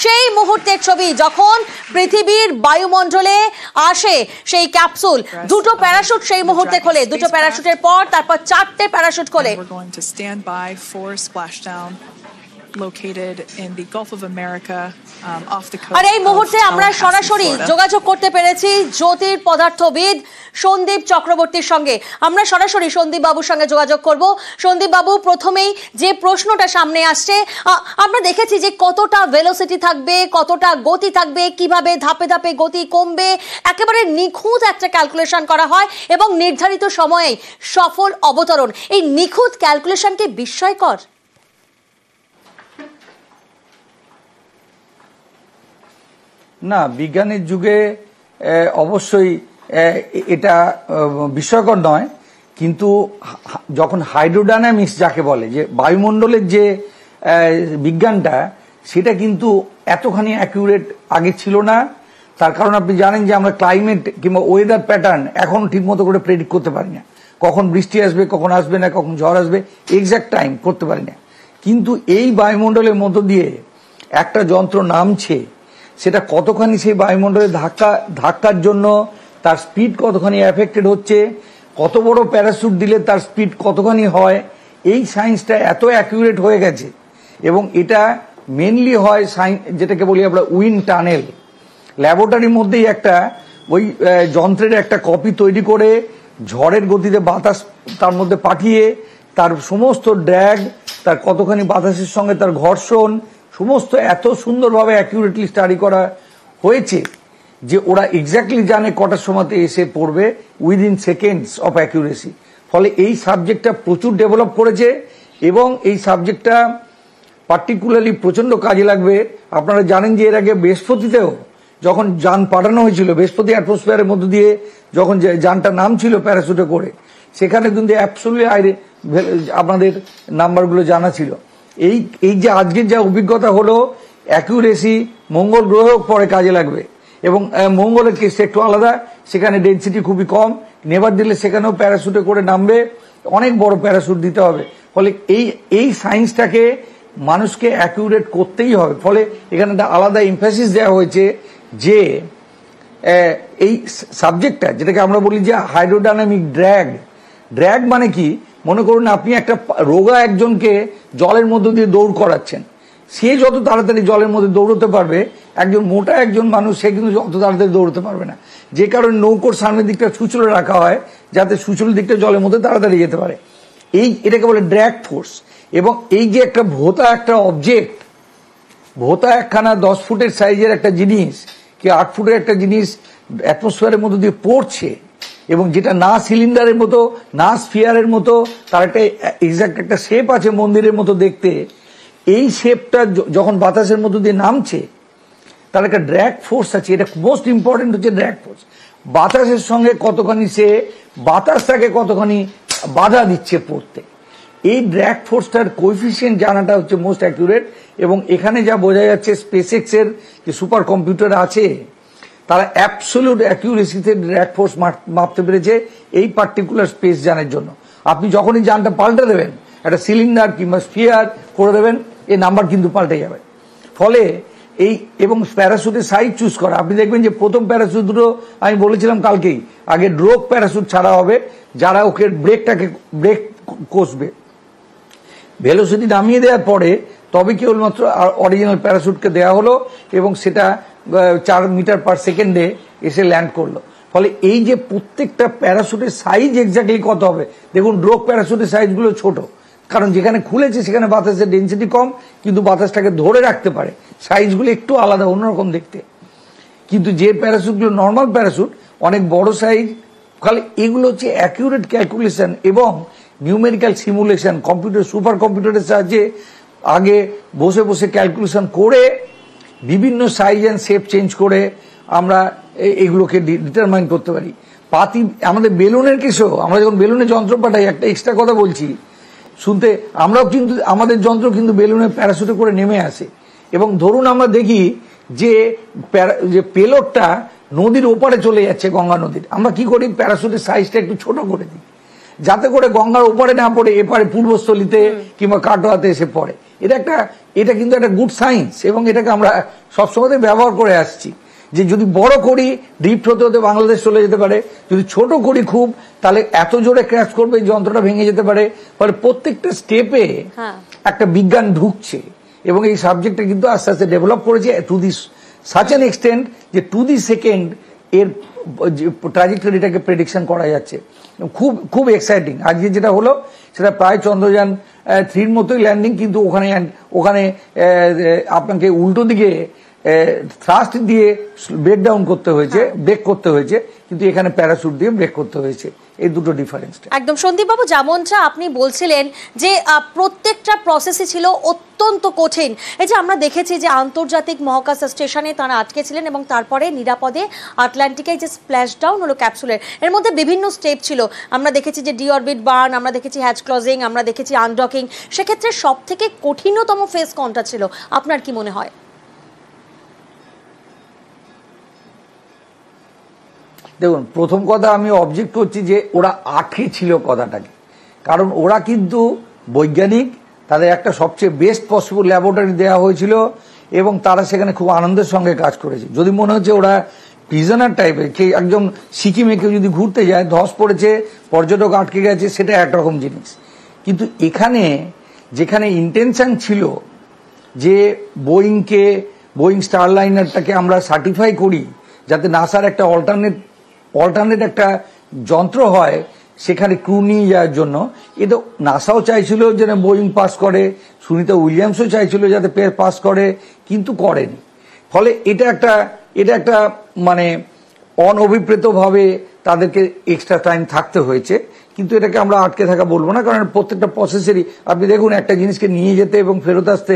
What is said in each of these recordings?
সেই মুহূর্তের ছবি যখন পৃথিবীর বায়ুমণ্ডলে আসে সেই ক্যাপসুল, দুটো প্যারাশুট সেই মুহূর্তে খোলে, দুটো প্যারাশুটের পর তারপর চারটে প্যারাশুট খোলে। Located in the Gulf of America, off the coast. আর এই মুহূর্তে আমরা সরাসরি যোগাযোগ করতে পেরেছি জ্যোতির পদার্থবিদ সন্দীপ চক্রবর্তীর সঙ্গে। আমরা সরাসরি সন্দীপ বাবুর সঙ্গে যোগাযোগ করব। সন্দীপ বাবু, প্রথমেই যে প্রশ্নটা সামনে আসছে, আমরা দেখেছি যে কতটা ভেলোসিটি থাকবে, কতটা গতি থাকবে, কিভাবে ধাপে ধাপে গতি কমবে, একেবারে নিখুঁত একটা ক্যালকুলেশন করা হয় এবং নির্ধারিত সময়ে সফল অবতরণ। এই নিখুঁত ক্যালকুলেশনকে বিস্ময়কর। না, বিজ্ঞানের যুগে অবশ্যই এটা বিস্ময়কর নয়, কিন্তু যখন হাইড্রোডাইনামিক্স যাকে বলে, যে বায়ুমণ্ডলের যে বিজ্ঞানটা, সেটা কিন্তু এতখানি অ্যাকিউরেট আগে ছিল না। তার কারণ আপনি জানেন যে আমরা ক্লাইমেট কিংবা ওয়েদার প্যাটার্ন এখন ঠিক মতো করে প্রেডিক্ট করতে পারি না। কখন বৃষ্টি আসবে, কখন আসবে না, কখন ঝড় আসবে, এক্সাক্ট টাইম করতে পারি না। কিন্তু এই বায়ুমণ্ডলের মধ্য দিয়ে একটা যন্ত্র নামছে, সেটা কতখানি সেই বায়ুমণ্ডলের ধাক্কার জন্য তার স্পিড কতখানি এফেক্টেড হচ্ছে, কত বড় প্যারাশুট দিলে তার স্পিড কতখানি হয়, এই সায়েন্সটা এত অ্যাকিউরেট হয়ে গেছে। এবং এটা মেনলি হয় যেটাকে বলি আমরা উইন্ড টানেল। ল্যাবরেটরির মধ্যেই একটা ওই যন্ত্রের একটা কপি তৈরি করে ঝড়ের গতিতে বাতাস তার মধ্যে পাঠিয়ে তার সমস্ত ড্র্যাগ, তার কতখানি বাতাসের সঙ্গে তার ঘর্ষণ, সমস্ত এত সুন্দরভাবে অ্যাকিউরেটলি স্টাডি করা হয়েছে যে ওরা এক্স্যাক্টলি জানে কটার সময়তে এসে পড়বে, উইদিন সেকেন্ডস অফ অ্যাকিউরেসি। ফলে এই সাবজেক্টটা প্রচুর ডেভেলপ করেছে এবং এই সাবজেক্টটা পার্টিকুলারলি প্রচন্ড কাজে লাগবে। আপনারা জানেন যে এর আগে বৃহস্পতিতেও যখন যান পাঠানো হয়েছিল, বৃহস্পতি অ্যাটমসফিয়ারের মধ্য দিয়ে যখন যানটা নামছিল প্যারাশুটে করে, সেখানে কিন্তু অ্যাবসলিউটলি আপনাদের নাম্বারগুলো জানা ছিল। এই যে আজকের যা অভিজ্ঞতা হলো, অ্যাকিউরেসি মঙ্গল গ্রহ পরে কাজে লাগবে। এবং মঙ্গলের কেসটা একটু আলাদা, সেখানে ডেন্সিটি খুবই কম, নেভার দিলে সেখানেও প্যারাশুটে করে নামবে, অনেক বড় প্যারাশুট দিতে হবে। ফলে এই সায়েন্সটাকে মানুষকে অ্যাকিউরেট করতেই হবে। ফলে এখানে একটা আলাদা এমফাসিস দেওয়া হয়েছে যে এই সাবজেক্টটা, যেটাকে আমরা বলি যে হাইড্রোডাইনামিক ড্র্যাগ মানে কি, মনে করুন আপনি একটা রোগা একজনকে জলের মধ্য দিয়ে দৌড় করাচ্ছেন, সে যত তাড়াতাড়ি জলের মধ্যে দৌড়তে পারবে, একজন মোটা একজন মানুষ সে কিন্তু অত তাড়াতাড়ি দৌড়তে পারবে না। যে কারণে নৌকোর সামনের দিকটা সুচলে রাখা হয়, যাতে সুচলের দিকটা জলের মধ্যে তাড়াতাড়ি যেতে পারে। এটাকে বলে ড্র্যাগ ফোর্স। এবং এই যে একটা ভোঁতা একটা অবজেক্ট, ভোঁতা একখানা 10 ফুটের সাইজের একটা জিনিস কি 8 ফুটের একটা জিনিস অ্যাটমসফিয়ারের মধ্যে দিয়ে পড়ছে, এবং যেটা না সিলিন্ডারের মতো না স্ফিয়ারের মতো, তার একটা এক্সাক্ট একটা শেপ আছে মন্দিরের মতো দেখতে, এই শেপটা যখন বাতাসের মধ্য দিয়ে নামছে, তার একটা ড্র্যাগ ফোর্স আছে। এটা মোস্ট ইম্পর্টেন্ট হচ্ছে ড্র্যাগ ফোর্স। বাতাসের সঙ্গে কতখানি সে বাতাসটাকে কতখানি বাধা দিচ্ছে পড়তে, এই ড্র্যাগ ফোর্সটার কোএফিসিয়েন্ট জানাটা হচ্ছে মোস্ট অ্যাকিউরেট। এবং এখানে যা বোঝা যাচ্ছে, স্পেসএক্স এর যে সুপার কম্পিউটার আছে, তারা অ্যাবসলিউট অ্যাকিউরেসিতে ড্র্যাগ ফোর্স মাপতে পেরেছে এই পার্টিকুলার স্পেস জানার জন্য। আপনি যখনই যানটা পাল্টে দেবেন, একটা সিলিন্ডার কিংবা স্ফিয়ার করে দেবেন, এই নাম্বার কিন্তু পাল্টে যাবে। ফলে এবং প্যারাশুটের সাইজ চুজ করা, আপনি দেখবেন যে প্রথম প্যারাশুট দুটো আমি বলেছিলাম কালকেই, আগে ড্রোপ প্যারাশুট ছাড়া হবে, যারা ওকে ব্রেক কষবে, ভেলোসিটি নামিয়ে দেওয়ার পরে তবে কেবলমাত্র অরিজিনাল প্যারাশুটকে দেওয়া হলো, এবং সেটা 4 মিটার পার সেকেন্ডে এসে ল্যান্ড করলো। ফলে এই যে প্রত্যেকটা প্যারাশুটের সাইজ এক্স্যাক্টলি কত হবে, দেখুন ড্রোপ প্যারাশুটের সাইজগুলো ছোট, কারণ যেখানে খুলেছে সেখানে বাতাসের ডেন্সিটি কম, কিন্তু বাতাসটাকে ধরে রাখতে পারে, সাইজগুলো একটু আলাদা অন্যরকম দেখতে। কিন্তু যে প্যারাশুটগুলো নর্মাল প্যারাশুট অনেক বড় সাইজ। ফলে এগুলো হচ্ছে অ্যাকিউরেট ক্যালকুলেশন এবং নিউমেরিক্যাল সিমুলেশন, সুপার কম্পিউটারের সাহায্যে আগে বসে বসে ক্যালকুলেশন করে বিভিন্ন সাইজ অ্যান্ড শেপ চেঞ্জ করে আমরা এগুলোকে ডিটারমাইন করতে পারি। আমাদের বেলুনের কেসেও আমরা যখন বেলুনের যন্ত্র পাঠাই, একটা এক্সট্রা কথা বলছি শুনতে, আমরাও কিন্তু আমাদের যন্ত্র কিন্তু বেলুনের প্যারাশুটে করে নেমে আসে। এবং ধরুন আমরা দেখি যে পেলোডটা নদীর ওপারে চলে যাচ্ছে, গঙ্গা নদীর, আমরা কি করি, প্যারাশুটের সাইজটা একটু ছোট করে দিই, যাতে করে গঙ্গার ওপারে না পড়ে এপারে পূর্বস্থলীতে কিংবা কাটোয়াতে এসে পড়ে। এটা কিন্তু একটা গুড সায়েন্স, এবং এটাকে আমরা সবসময় ব্যবহার করে আসছি যে যদি বড় করি ড্রিফট হতে হতে বাংলাদেশ চলে যেতে পারে, যদি ছোট করি খুব তাহলে এত জোরে ক্র্যাশ করবে যন্ত্রটা ভেঙে যেতে পারে। ফলে প্রত্যেকটা স্টেপে একটা বিজ্ঞান ঢুকছে, এবং এই সাবজেক্টটা কিন্তু আস্তে আস্তে ডেভেলপ করেছে to this such an extent যে টু দি সেকেন্ড এর ট্র্যাজেক্টরিটাকে প্রেডিকশন করা যাচ্ছে। খুব খুব এক্সাইটিং। আজকে যেটা হলো সেটা প্রায় চন্দ্রযান 3 মতোই ল্যান্ডিং, কিন্তু ওখানে আপনাকে উল্টো দিকে থ্রাস্ট দিয়ে ব্রেক ডাউন করতে হয়েছে, ব্রেক করতে হয়েছে, কিন্তু এখানে প্যারাশুট দিয়ে ব্রেক করতে হয়েছে। এই দুটো ডিফারেন্স। একদম সন্দীপ বাবু, যেমনটা আপনি বলছিলেন যে প্রত্যেকটা প্রসেসই ছিল অত্যন্ত কঠিন। এই যে আমরা দেখেছি যে আন্তর্জাতিক মহাকাশ স্টেশনে তারা আটকে ছিলেন এবং তারপরে নিরাপদে আটলান্টিকে যে স্প্ল্যাশ ডাউন হলো ক্যাপসুলের, এর মধ্যে বিভিন্ন স্টেপ ছিল। আমরা দেখেছি যে ডিঅরবিট বার্ন, আমরা দেখেছি হ্যাচ ক্লোজিং, আমরা দেখেছি আনডকিং। সেক্ষেত্রে সব থেকে কঠিনতম ফেজ কোনটা ছিল আপনার কি মনে হয়? দেখুন, প্রথম কথা আমি অবজেক্ট করছি যে ওরা আটকে ছিল কথাটাকে, কারণ ওরা কিন্তু বৈজ্ঞানিক, তাদের একটা সবচেয়ে বেস্ট পসিবল ল্যাবরেটরি দেওয়া হয়েছিল এবং তারা সেখানে খুব আনন্দের সঙ্গে কাজ করেছে। যদি মনে হচ্ছে ওরা প্রিজনার টাইপের, কে একজন সিকিমে কেউ যদি ঘুরতে যায়, ধস পড়েছে, পর্যটক আটকে গেছে, সেটা একরকম জিনিস। কিন্তু এখানে যেখানে ইন্টেনশন ছিল যে বোয়িং স্টারলাইনারটাকে আমরা সার্টিফাই করি যাতে নাসার একটা অল্টারনেট একটা যন্ত্র হয় সেখানে ক্রু নিয়ে যাওয়ার জন্য, এ তো নাসাও চাইছিল যেন বোয়িং পাস করে, সুনিতা উইলিয়ামসও চাইছিল যাতে পাস করে, কিন্তু করেনি। ফলে এটা একটা মানে অনভিপ্রেতভাবে তাদেরকে এক্সট্রা টাইম থাকতে হয়েছে। কিন্তু এটাকে আমরা আটকে থাকা বলবো না, কারণ প্রত্যেকটা প্রসেসেরই আপনি দেখুন একটা জিনিসকে নিয়ে যেতে এবং ফেরত আসতে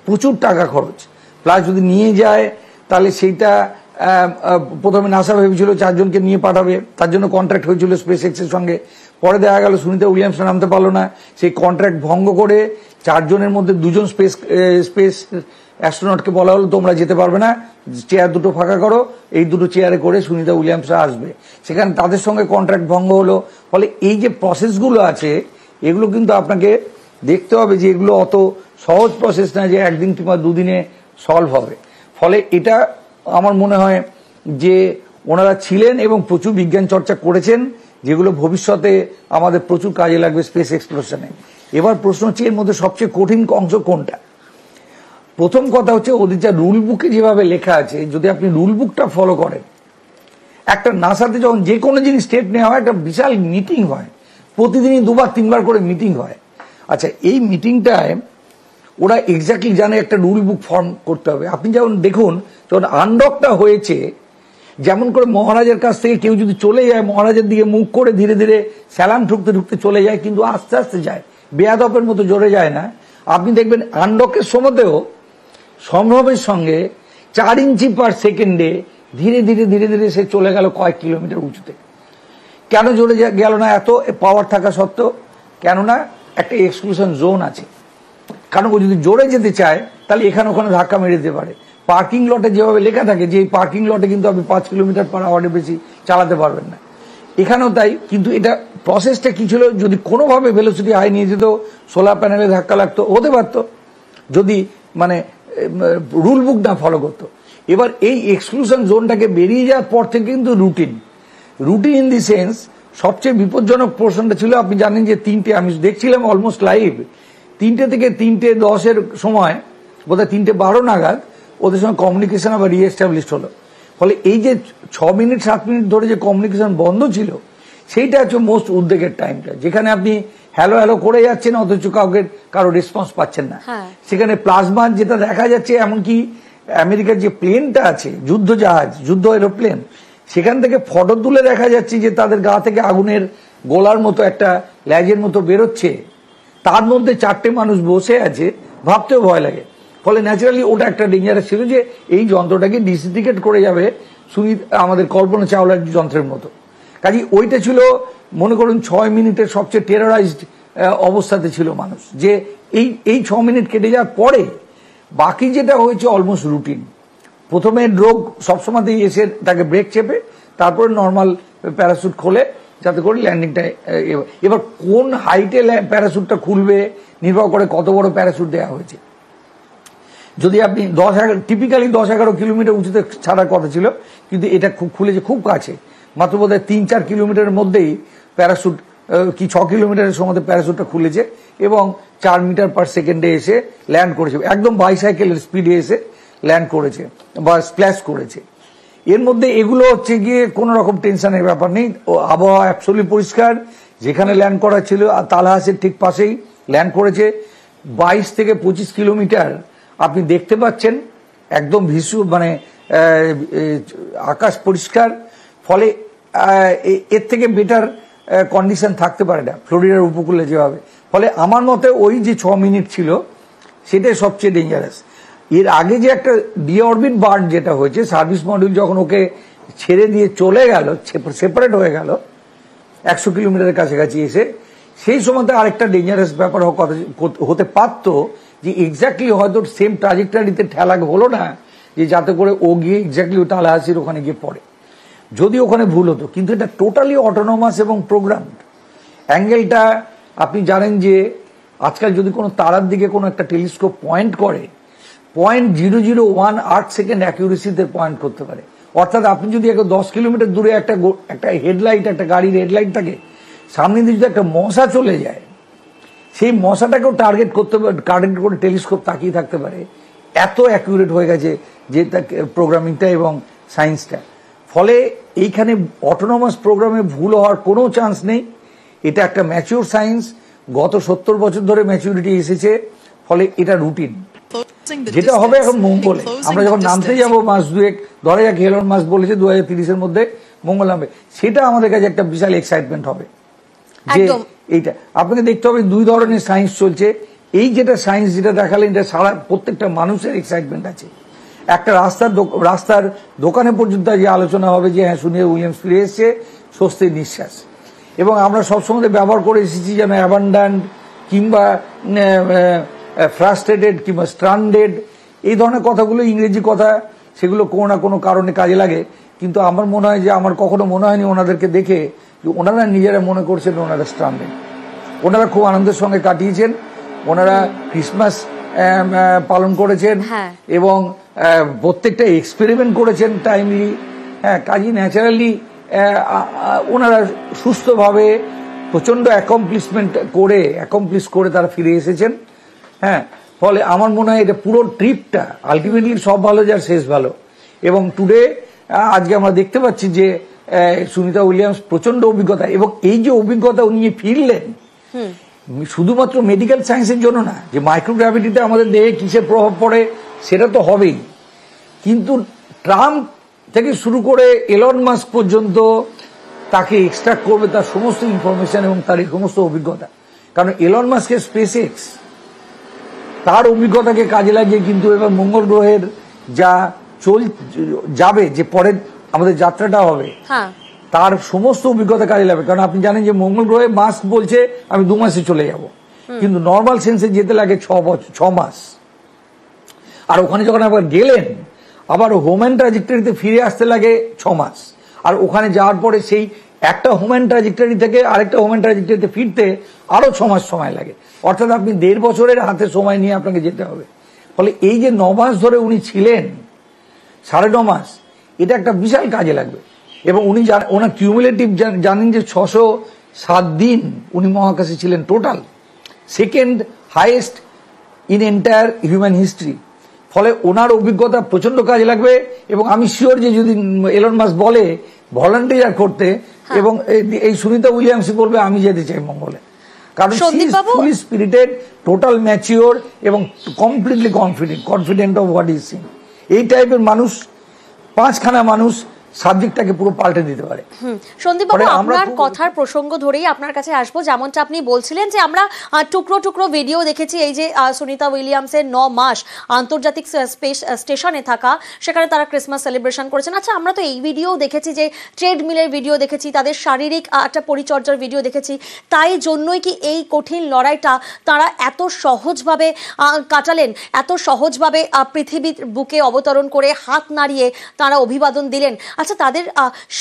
প্রচুর টাকা খরচ, প্লাস যদি নিয়ে যায় তাহলে সেইটা প্রথমে নাসা ভেবেছিল 4 জনকে নিয়ে পাঠাবে, তার জন্য কন্ট্রাক্ট হয়েছিল স্পেস এক্সের সঙ্গে। পরে দেখা গেল সুনিতা উইলিয়ামস নামতে পারলো না, সেই কন্ট্রাক্ট ভঙ্গ করে 4 জনের মধ্যে 2 জন স্পেস অ্যাস্ট্রোনটকে বলা হলো তোমরা যেতে পারবে না, চেয়ার দুটো ফাঁকা করো, এই দুটো চেয়ারে করে সুনিতা উইলিয়ামসরা আসবে। সেখানে তাদের সঙ্গে কন্ট্রাক্ট ভঙ্গ হলো। ফলে এই যে প্রসেসগুলো আছে এগুলো কিন্তু আপনাকে দেখতে হবে যে এগুলো অত সহজ প্রসেস না যে একদিন কিংবা 2 দিনে সলভ হবে। ফলে এটা আমার মনে হয় যে ওনারা ছিলেন এবং প্রচুর বিজ্ঞান চর্চা করেছেন, যেগুলো ভবিষ্যতে আমাদের প্রচুর কাজে লাগবে স্পেস এক্সপ্লোরেশনে। এবার প্রশ্ন হচ্ছে এর মধ্যে সবচেয়ে কঠিন অংশ কোনটা। প্রথম কথা হচ্ছে ওদের যা রুল বুকে যেভাবে লেখা আছে, যদি আপনি রুল বুকটা ফলো করেন, একটা নাসাতে যখন যে কোনো জিনিস স্টেপ নেওয়া হয় একটা বিশাল মিটিং হয়, প্রতিদিনই 2-3 করে মিটিং হয়। আচ্ছা, এই মিটিংটায় ওরা এক্স্যাক্টলি জানে একটা রুল বুক ফর্ম করতে হবে। আপনি যেমন দেখুন যখন আনডকটা হয়েছে, যেমন করে মহারাজের কাছ থেকে কেউ যদি চলে যায়, মহারাজের দিকে মুখ করে ধীরে ধীরে স্যালাম ঠুকতে ঠুকতে চলে যায়, কিন্তু আস্তে আস্তে যায়, বেয়াদপের মতো জোরে যায় না। আপনি দেখবেন আনডকের সময়তেও সম্ভবের সঙ্গে 4 ইঞ্চি পার সেকেন্ডে ধীরে ধীরে ধীরে ধীরে সে চলে গেল কয়েক কিলোমিটার উঁচুতে। কেন জোরে গেল না এত পাওয়ার থাকা সত্ত্বেও? কেননা একটা এক্সক্লুশন জোন আছে। কারণ ও যদি জোরে যেতে চায় তাহলে এখানে ওখানে ধাক্কা মেরে দিতে পারে। পার্কিং লটে যেভাবে লেখা থাকে যে এই পার্কিং লটে কিন্তু আপনি 5 কিলোমিটার পার আওয়ারের বেশি চালাতে পারবেন না, এখানেও তাই। কিন্তু এটা প্রসেসটা কি ছিল, যদি কোনোভাবে ভেলোসিটি হাই নিয়ে যেত, সোলার প্যানেলে ধাক্কা লাগতো, হতে পারত, যদি মানে রুল বুক না ফলো করতো। এবার এই এক্সক্লুশন জোনটাকে বেরিয়ে যাওয়ার পর থেকে কিন্তু রুটিন ইন দি সেন্স সবচেয়ে বিপজ্জনক পোর্শনটা ছিল। আপনি জানেন যে 3টে, আমি দেখছিলাম অলমোস্ট লাইভ, 3টে থেকে 3:10 সময় বোধহয় 3:12 নাগাদ ওদের সঙ্গে কমিউনিকেশন আবার রিএস্টাবলিশ হলো। ফলে এই যে 6 মিনিট 7 মিনিট ধরে যে কমিউনিকেশন বন্ধ ছিল, সেইটা হচ্ছে মোস্ট উদ্বেগের টাইমটা, যেখানে আপনি হ্যালো হ্যালো করে যাচ্ছেন অথচ কারো রেসপন্স পাচ্ছেন না। সেখানে প্লাজমা যেটা দেখা যাচ্ছে, এমনকি আমেরিকার যে প্লেনটা আছে, যুদ্ধ এরোপ্লেন, সেখান থেকে ফটো তুলে দেখা যাচ্ছে যে তাদের গা থেকে আগুনের গোলার মতো একটা ল্যাজের মতো বেরোচ্ছে, তার মধ্যে 4টে মানুষ বসে আছে, ভাবতেও ভয় লাগে। ফলে ন্যাচারালি ওটা একটা ডেঞ্জারাস ছিল যে এই যন্ত্রটাকে ডিসিডিকেট করে যাবে আমাদের কল্পনা চাওলার যন্ত্রের মতো। কাজে ওইটা ছিল মনে করুন 6 মিনিটের সবচেয়ে টেররাইজড অবস্থাতে ছিল মানুষ, যে এই 6 মিনিট কেটে যাওয়ার পরে বাকি যেটা হয়েছে অলমোস্ট রুটিন। প্রথমে ড্রোগ সবসময়তেই এসে তাকে ব্রেক চেপে, তারপরে নর্মাল প্যারাসুট খোলে যাতে করে ল্যান্ডিংটা। এবার কোন হাইটে প্যারাসুটটা খুলবে নির্ভর করে কত বড় প্যারাসুট দেওয়া হয়েছে। যদি আপনি 10-11 কিলোমিটার উঁচুতে ছাড়ার কথা ছিল, কিন্তু এটা খুলেছে খুব কাছে, মাত্র বোধহয় 3-4 কিলোমিটারের মধ্যেই প্যারাসুট, কি 6 কিলোমিটারের সময় প্যারাসুটটা খুলেছে এবং 4 মিটার পার সেকেন্ডে এসে ল্যান্ড করেছে, একদম বাইসাইকেলের স্পিডে এসে ল্যান্ড করেছে বা স্প্ল্যাশ করেছে। এর মধ্যে এগুলো হচ্ছে গিয়ে কোনো রকম টেনশনের ব্যাপার নেই, আবহাওয়া অ্যাবসলিউটলি পরিষ্কার। যেখানে ল্যান্ড করা ছিল তালহাসের ঠিক পাশেই ল্যান্ড করেছে। 22 থেকে 25 কিলোমিটার আপনি দেখতে পাচ্ছেন, একদম মানে আকাশ পরিষ্কার। ফলে এর থেকে বেটার কন্ডিশন থাকতে পারে না ফ্লোরিডার উপকূলে যেভাবে। ফলে আমার মতে ওই যে 6 মিনিট ছিল সেটাই সবচেয়ে ডেঞ্জারাস। এর আগে যে একটা ডিঅরবিট বার্ন যেটা হয়েছে, সার্ভিস মডিউল যখন ওকে ছেড়ে দিয়ে চলে গেল, সেপারেট হয়ে গেল 100 কিলোমিটারের কাছাকাছি এসে, সেই সময়তে আরেকটা ডেঞ্জারাস ব্যাপার হতে পারত যে এক্স্যাক্টলি হয়তো সেম ট্রাজেক্টরিতে ঠেলা হলো না, যে যাতে করে ও গিয়ে এক্স্যাক্টলি ও তালহাসির ওখানে গিয়ে পড়ে, যদি ওখানে ভুল হতো। কিন্তু এটা টোটালি অটোনোমাস এবং প্রোগ্রামড। অ্যাঙ্গেলটা আপনি জানেন যে আজকাল যদি কোনো তারার দিকে কোনো একটা টেলিস্কোপ পয়েন্ট করে, 0.0018 সেকেন্ড অ্যাকিউরেসিতে পয়েন্ট করতে পারে। অর্থাৎ আপনি যদি 10 কিলোমিটার দূরে একটা হেডলাইট, একটা গাড়ির হেডলাইট থাকে, সামনে দিয়ে যদি একটা মশা চলে যায়, সেই মশাটাকেও টার্গেট করে টেলিস্কোপ তাকিয়ে থাকতে পারে। এত অ্যাকিউরেট হয়ে গেছে যে প্রোগ্রামিংটা এবং সায়েন্সটা। ফলে এইখানে অটোনোমাস প্রোগ্রামে ভুল হওয়ার কোনো চান্স নেই। এটা একটা ম্যাচিউর সায়েন্স, গত 70 বছর ধরে ম্যাচিউরিটি এসেছে। ফলে এটা রুটিন। যেটা হবে এখন মঙ্গলে, আমরা যখন নামতে যাব মাস দুয়েক, ধরে যাক এলন মাস্ক বলেছে 2030-এর মধ্যে মঙ্গল নামবে, সেটা আমাদের কাছে একটা বিশাল এক্সাইটমেন্ট হবে। যে এইটা আপনাকে দেখতে হবে, 2 ধরনের সায়েন্স চলছে। এই যেটা সায়েন্স যেটা দেখালেন, এটা সারা প্রত্যেকটা মানুষের এক্সাইটমেন্ট আছে। একটা রাস্তার দোকানে পর্যন্ত যে আলোচনা হবে যে হ্যাঁ সুনিতা উইলিয়ামস ফিরে এসছে, স্বস্তির নিঃশ্বাস। এবং আমরা সবসময় ব্যবহার করে এসেছি যেন অ্যাবান্ডান্ট কিংবা ফ্রাস্ট্রেটেড কিংবা স্ট্রান্ডেড, এই ধরনের কথাগুলো ইংরেজি কথা, সেগুলো কোনো না কোনো কারণে কাজে লাগে। কিন্তু আমার মনে হয় যে, আমার কখনো মনে হয়নি ওনাদেরকে দেখে যে ওনারা নিজেরা মনে করছেন ওনারা স্ট্রান্ডেড। ওনারা খুব আনন্দের সঙ্গে কাটিয়েছেন, ওনারা ক্রিসমাস পালন করেছেন এবং প্রত্যেকটা এক্সপেরিমেন্ট করেছেন টাইমলি। হ্যাঁ, কাজী ন্যাচারালি ওনারা সুস্থভাবে প্রচন্ড অ্যাকমপ্লিশ করে তারা ফিরে এসেছেন। হ্যাঁ, ফলে আমার মনে হয় এটা পুরো ট্রিপটা আলটিমেটলি সব ভালো যার শেষ ভালো। এবং টুডে আজকে আমরা দেখতে পাচ্ছি যে সুনিতা উইলিয়ামস প্রচন্ড অভিজ্ঞতা, এবং এই যে অভিজ্ঞতা উনি ফিরলেন শুধুমাত্র মেডিকেল সায়েন্সের জন্য না, যে মাইক্রোগ্র্যাভিটিতে আমাদের দেহে কিসের প্রভাব পড়ে সেটা তো হবেই, কিন্তু ট্রাম্প থেকে শুরু করে এলন মাস্ক পর্যন্ত তাকে এক্সট্রাক্ট করবে তার সমস্ত ইনফরমেশন এবং তার সমস্ত অভিজ্ঞতা। কারণ এলন মাস্কের স্পেস এক্স, তার অভিজ্ঞতাকে কাজে লাগিয়ে কিন্তু এবার মঙ্গল গ্রহের যা যাবে, যে পরের আমাদের যাত্রাটা হবে, তার সমস্ত অভিজ্ঞতা কাজে লাগবে। কারণ আপনি জানেন যে মঙ্গল গ্রহে মাস্ক বলছে আমি 2 মাসে চলে যাব, কিন্তু নর্মাল সেন্সে যেতে লাগে 6 মাস। আর ওখানে যখন আবার গেলেন, আবার হোম্যান ট্রাজেক্টরিতে ফিরে আসতে লাগে 6 মাস। আর ওখানে যাওয়ার পরে সেই একটা হোম্যান ট্রাজেক্টরি থেকে আরেকটা হোম্যান ট্রাজেক্টরিতে ফিরতে আরো 6 মাস সময় লাগে। অর্থাৎ আপনি 1.5 বছরের হাতে সময় নিয়ে আপনাকে যেতে হবে। ফলে এই যে 9 মাস ধরে উনি ছিলেন, 9.5 মাস, এটা একটা বিশাল কাজে লাগবে। এবং উনি ওনার কিউমুলেটিভ জানেন যে 607 দিন উনি মহাকাশে ছিলেন total, second highest in entire human history. ফলে ওনার অভিজ্ঞতা প্রচন্ড কাজে লাগবে। এবং আমি শিওর যে যদি এলন মাস্ক বলে ভলান্টিয়ার করতে, এবং এই সুনিতা উইলিয়ামসই বলবে আমি যেতে চাই মঙ্গলে, কারণ ফুলি স্পিরিটেড, টোটাল ম্যাচিওর এবং completely confident of what is Singh. এই টাইপের মানুষ, 5খানা মানুষ সাবজেক্টটাকে পুরো পাল্টে দিতে পারে। সন্দীপ বাবু, আপনার কথার প্রসঙ্গ ধরেই আপনার কাছে আসবো। যেমনটা আপনি বলছিলেন যে আমরা টুকরো টুকরো ভিডিও দেখেছি, এই যে সুনিতা উইলিয়ামসের 9 মাস আন্তর্জাতিক স্পেস স্টেশনে থাকা, সেখানে তারা ক্রিসমাস সেলিব্রেশন করেছেন। আচ্ছা, আমরা তো এই ভিডিও দেখেছি, যে ট্রেডমিলের ভিডিও দেখেছি, তাদের শারীরিক একটা পরিচর্যার ভিডিও দেখেছি। তাই জন্যই কি এই কঠিন লড়াইটা তারা এত সহজভাবে কাটালেন, এত সহজভাবে পৃথিবীর বুকে অবতরণ করে হাত নাড়িয়ে তারা অভিবাদন দিলেন? আচ্ছা, আচ্ছা, তাদের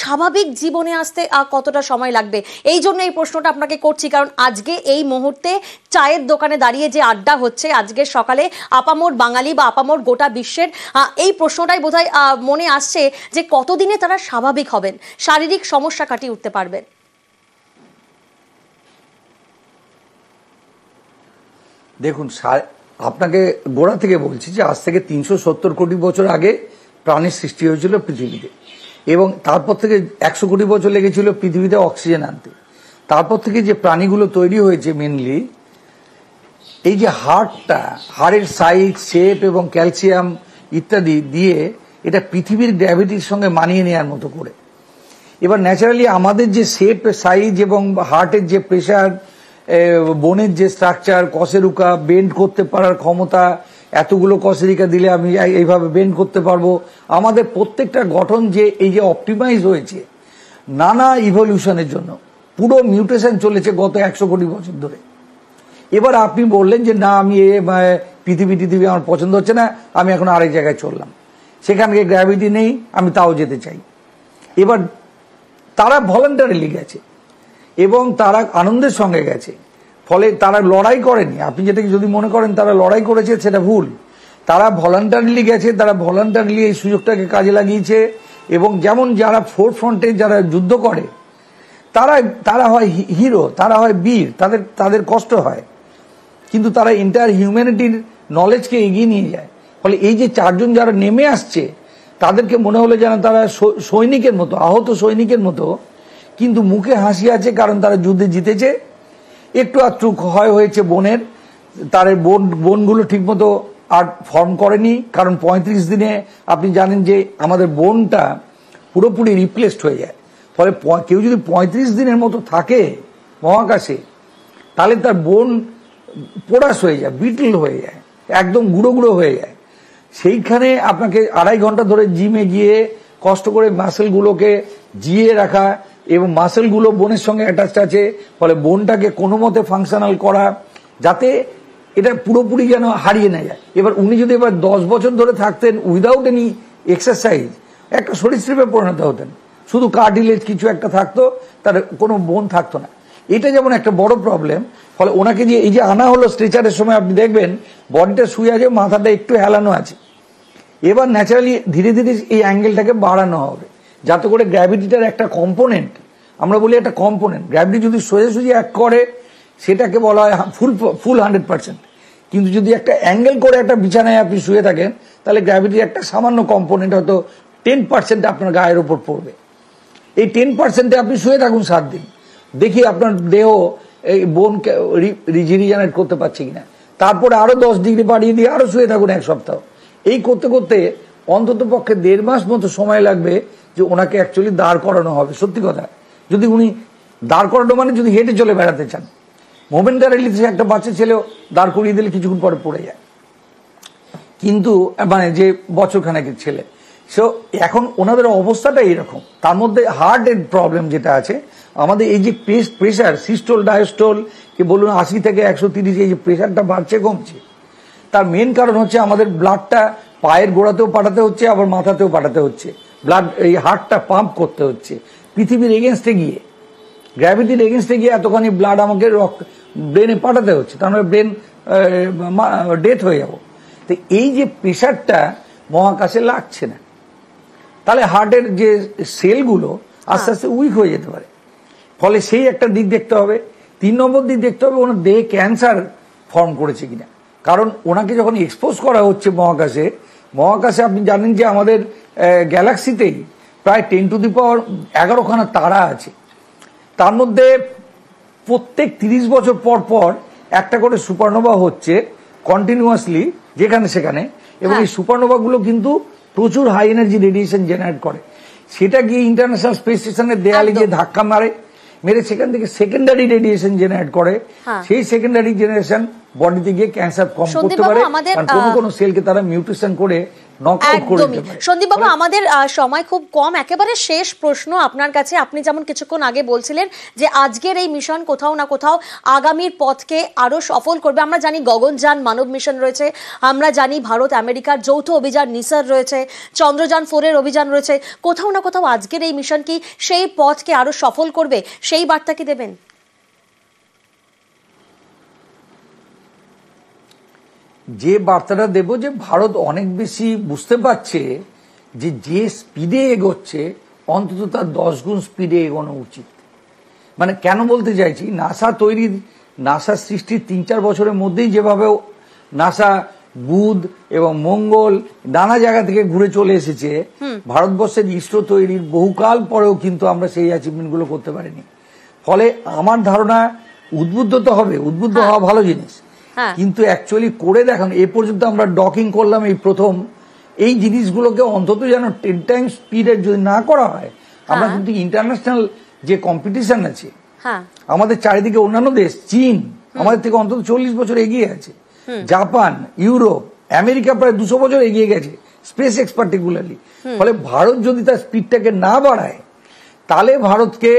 স্বাভাবিক জীবনে আসতে কতটা সময় লাগবে? এই জন্য এই প্রশ্নটা আপনাকে করছি, কারণ আজকে এই মুহূর্তে চায়ের দোকানে দাঁড়িয়ে যে আড্ডা হচ্ছে আজকে সকালে, আপামর বাঙালি বা আপামর গোটা বিশ্বের এই প্রশ্নটাই বোধহয় মনে আসছে যে কতদিনে তারা স্বাভাবিক হবেন, শারীরিক সমস্যা কাটিয়ে উঠতে পারবেন। দেখুন, আপনাকে গোড়া থেকে বলছি যে আজ থেকে 370 কোটি বছর আগে প্রাণীর সৃষ্টি হয়েছিল পৃথিবীতে, এবং তারপর থেকে 100 কোটি বছর লেগেছিল পৃথিবীতে অক্সিজেন আনতে। তারপর থেকে যে প্রাণীগুলো তৈরি হয়েছে মেনলি, এই যে হাড়ের সাইজ, শেপ এবং ক্যালসিয়াম ইত্যাদি দিয়ে এটা পৃথিবীর গ্র্যাভিটির সঙ্গে মানিয়ে নেওয়ার মতো করে। এবার ন্যাচারালি আমাদের যে শেপ, সাইজ এবং হার্টের যে প্রেশার, বোনের যে স্ট্রাকচার, কশেরুকা বেন্ড করতে পারার ক্ষমতা, এতগুলো কশেরিকা দিলে আমি এইভাবে বেন্ড করতে পারবো, আমাদের প্রত্যেকটা গঠন যে এই যে অপটিমাইজ হয়েছে নানা ইভলিউশনের জন্য, পুরো মিউটেশন চলেছে গত 100 কোটি বছর ধরে। এবার আপনি বললেন যে না, আমি পৃথিবী আমার পছন্দ হচ্ছে না, আমি এখন আরেক জায়গায় চললাম, সেখানে গ্র্যাভিটি নেই, আমি তাও যেতে চাই। এবার তারা ভলান্টারিলি গেছে এবং তারা আনন্দের সঙ্গে গেছে, ফলে তারা লড়াই করেনি। আপনি যেটাকে যদি মনে করেন তারা লড়াই করেছে, সেটা ভুল। তারা ভলান্টারিলি গেছে, তারা ভলান্টারিলি এই সুযোগটাকে কাজে লাগিয়েছে। এবং যেমন যারা ফোর ফ্রন্টে যারা যুদ্ধ করে তারা হয় হিরো, তারা হয় বীর, তাদের কষ্ট হয়, কিন্তু তারা এন্টায়ার হিউম্যানিটির নলেজকে এগিয়ে নিয়ে যায়। ফলে এই যে 4 জন যারা নেমে আসছে তাদেরকে মনে হলো যেন তারা সৈনিকের মতো, আহত সৈনিকের মতো, কিন্তু মুখে হাসি আছে, কারণ তারা যুদ্ধে জিতেছে। একটু আধটু ক্ষয় হয়েছে বোনের, তার বোনগুলো ঠিকমতো আর ফর্ম করেনি, কারণ 35 দিনে আপনি জানেন যে আমাদের বোনটা পুরোপুরি রিপ্লেসড হয়ে যায়। ফলে কেউ যদি 35 দিনের মতো থাকে মহাকাশে, তাহলে তার বোন পোড়াশ হয়ে যায়, বিটল হয়ে যায়, একদম গুঁড়ো গুঁড়ো হয়ে যায়। সেইখানে আপনাকে 2.5 ঘন্টা ধরে জিমে গিয়ে কষ্ট করে মাসেলগুলোকে জিয়ে রাখা, এবং মাসেলগুলো বোনের সঙ্গে অ্যাটাচড আছে, ফলে বোনটাকে কোনো মতে ফাংশনাল করা, যাতে এটা পুরোপুরি যেন হারিয়ে না যায়। এবার উনি যদি এবার 10 বছর ধরে থাকতেন উইদাউট এনি এক্সারসাইজ, একটা সরীসৃপে পরিণত হতেন, শুধু কার্টিলেজ কিছু একটা থাকতো, তার কোনো বোন থাকতো না। এটা যেমন একটা বড় প্রবলেম। ফলে ওনাকে যে এই যে আনা হলো স্ট্রেচারের সময়, আপনি দেখবেন বডিটা শুয়ে আছে, মাথাটা একটু হেলানো আছে। এবার ন্যাচারালি ধীরে ধীরে এই অ্যাঙ্গেলটাকে বাড়ানো হবে, যাতে করে গ্র্যাভিটিটার একটা কম্পোনেন্ট, আমরা বলি একটা কম্পোনেন্ট, গ্র্যাভিটি যদি সোজাসুজি অ্যাক্ট করে সেটাকে বলা হয় ফুল 100%। কিন্তু যদি একটা অ্যাঙ্গেল করে একটা বিছানায় আপনি শুয়ে থাকেন, তাহলে গ্র্যাভিটির একটা সামান্য কম্পোনেন্ট, হয়তো 10% আপনার গায়ের উপর পড়বে। এই 10%-এ আপনি শুয়ে থাকুন 7 দিন, দেখি আপনার দেহ এই বোনকে রিজেনারেট করতে পারছে কিনা। তারপরে আরো 10 ডিগ্রি বাড়িয়ে দিয়ে আরো শুয়ে থাকুন 1 সপ্তাহ। এই করতে করতে অন্তত পক্ষে 1.5 মাস মতো সময় লাগবে যে ওনাকে অ্যাকচুয়ালি দাঁড় করানো হবে। সত্যি কথা, যদি উনি দাঁড় করানো মানে যদি হেঁটে চলে বেড়াতে চান, মোমেন্টারিলি একটা বাচ্চা ছেলেও দাঁড় করিয়ে দিলে কিছুক্ষণ পরে পড়ে যায়, কিন্তু মানে যে বছরখানেকের ছেলে। সো এখন ওনাদের অবস্থাটা এইরকম। তার মধ্যে হার্টের প্রবলেম যেটা আছে, আমাদের এই যে প্রেশার, সিস্টোল ডায়াস্টোল কি বলুন 80 থেকে 130, এই যে প্রেশারটা বাড়ছে কমছে, তার মেন কারণ হচ্ছে আমাদের ব্লাডটা পায়ের গোড়াতেও পাঠাতে হচ্ছে, আবার মাথাতেও পাঠাতে হচ্ছে। ব্লাড, এই হার্টটা পাম্প করতে হচ্ছে পৃথিবীর এগেনস্টে গিয়ে, গ্র্যাভিটির এগেনস্টে গিয়ে এতখানি ব্লাড আমাকে ব্রেনে পাঠাতে হচ্ছে, তাহলে ব্রেন ডেথ হয়ে যাব। তো এই যে প্রেশারটা মহাকাশে লাগছে না, তাহলে হার্টের যে সেলগুলো আস্তে আস্তে উইক হয়ে যেতে পারে। ফলে সেই একটা দিক দেখতে হবে। 3 নম্বর দিক দেখতে হবে ওনার দেহে ক্যান্সার ফর্ম করেছে কিনা, কারণ ওনাকে যখন এক্সপোজ করা হচ্ছে মহাকাশে আপনি জানেন যে আমাদের গ্যালাক্সিতেই প্রায় 10⁻11 তারা আছে। তার মধ্যে প্রত্যেক 30 বছর পর পর একটা করে সুপারনোভা হচ্ছে কন্টিনিউয়াসলি যেখানে সেখানে, এবং এই সুপারনোভাগুলো কিন্তু প্রচুর হাই এনার্জি রেডিয়েশন জেনারেট করে। সেটা গিয়ে ইন্টারন্যাশনাল স্পেস স্টেশনের দেয়ালে গিয়ে ধাক্কা মেরে সেখান থেকে সেকেন্ডারি রেডিয়েশন জেনারেট করে। সেই সেকেন্ডারি জেনারেশন বডিতে গিয়ে ক্যান্সার কম করতে পারে, কারণ কোনো সেলকে তারা মিউটেশন করে নকআউট করে দিতে পারে। সন্দীপ বাবু, আমাদের সময় খুব কম, একেবারে শেষ প্রশ্ন আপনার কাছে। আপনি যেমন কিছুক্ষণ আগে বলছিলেন যে আজকের এই মিশন কোথাও না কোথাও আগামীর পথকে আরো সফল করবে। আমরা জানি গগনযান মানব মিশন রয়েছে, আমরা জানি ভারত আমেরিকার যৌথ অভিযান নিসার রয়েছে, চন্দ্রযান 4 এর অভিযান রয়েছে। কোথাও না কোথাও আজকের এই মিশন কি সেই পথকে আরো সফল করবে, সেই বার্তা কি দেবেন? যে বার্তাটা দেব যে ভারত অনেক বেশি বুঝতে পারছে যে স্পিডে এগোচ্ছে অন্তত তার 10 গুণ স্পিডে এগোনো উচিত। মানে কেন বলতে চাইছি, নাসা সৃষ্টির 3-4 বছরের মধ্যেই যেভাবে নাসা বুধ এবং মঙ্গল নানা জায়গা থেকে ঘুরে চলে এসেছে, ভারতবর্ষের ইসরো তৈরির বহুকাল পরেও কিন্তু আমরা সেই অ্যাচিভমেন্ট গুলো করতে পারিনি। ফলে আমার ধারণা উদ্বুদ্ধ তো হবে, উদ্বুদ্ধ হওয়া ভালো জিনিস, কিন্তু অ্যাকচুয়ালি করে দেখানো। এ পর্যন্ত আমরা ডকিং করলাম এই প্রথম, এই জিনিসগুলোকে অন্তত যেন 10 টাইমস স্পিডের যদি না করা হয়, আমরা কিন্তু ইন্টারন্যাশনাল যে কম্পিটিশন আছে, আমাদের চারিদিকে অন্যান্য দেশ, চীন আমাদের থেকে অন্তত 40 বছর এগিয়ে আছে, জাপান, ইউরোপ, আমেরিকা প্রায় 200 বছর এগিয়ে গেছে স্পেস এক্স পার্টিকুলারলি। ফলে ভারত যদি তার স্পিডটাকে না বাড়ায়, তাহলে ভারতকে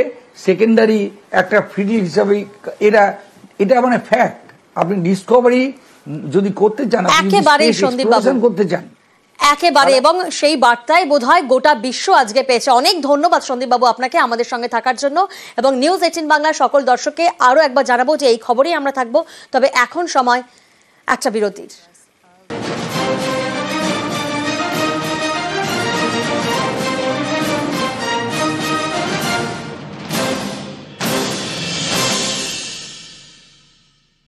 সেকেন্ডারি একটা ফিল্ড হিসাবে এটা মানে ফ্যাক্ট। আপনি ডিসকভারি যদি করতে চান, একেবারে সন্দীপ বাবু করতে চান একেবারে, এবং সেই বার্তায় বোধহয় গোটা বিশ্ব আজকে পেয়েছে। অনেক ধন্যবাদ সন্দীপ বাবু আপনাকে আমাদের সঙ্গে থাকার জন্য, এবং নিউজ 18 বাংলার সকল দর্শককে আরো একবার জানাবো যে এই খবরেই আমরা থাকবো। তবে এখন সময় একটা বিরতির।